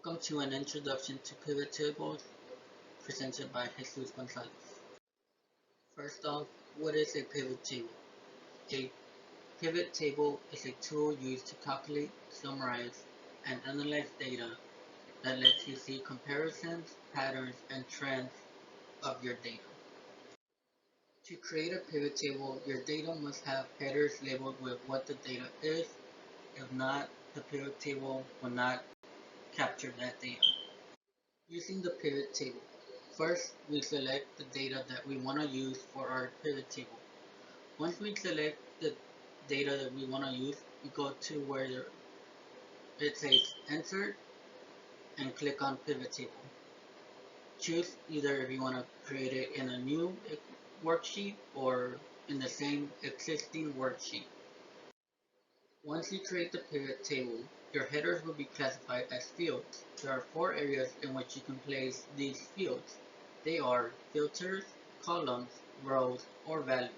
Welcome to an introduction to pivot tables presented by Jesus Gonzalez. First off, what is a pivot table? A pivot table is a tool used to calculate, summarize, and analyze data that lets you see comparisons, patterns, and trends of your data. To create a pivot table, your data must have headers labeled with what the data is. If not, the pivot table will not capture that data. Using the pivot table. First, we select the data that we want to use for our pivot table. Once we select the data that we want to use, we go to where it says Insert and click on Pivot Table. Choose either if you want to create it in a new worksheet or in the same existing worksheet. Once you create the pivot table, your headers will be classified as fields. There are 4 areas in which you can place these fields. They are filters, columns, rows, or values.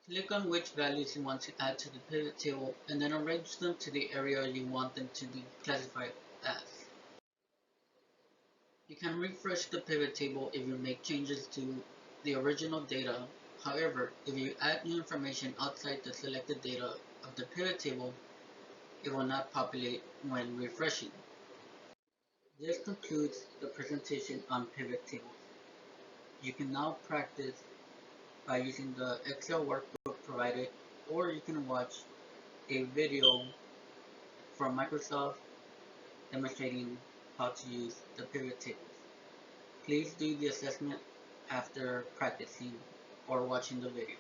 Click on which values you want to add to the pivot table and then arrange them to the area you want them to be classified as. You can refresh the pivot table if you make changes to the original data. However, if you add new information outside the selected data of the pivot table, it will not populate when refreshing. This concludes the presentation on pivot tables. You can now practice by using the Excel workbook provided, or you can watch a video from Microsoft demonstrating how to use the pivot tables. Please do the assessment after practicing or watching the video.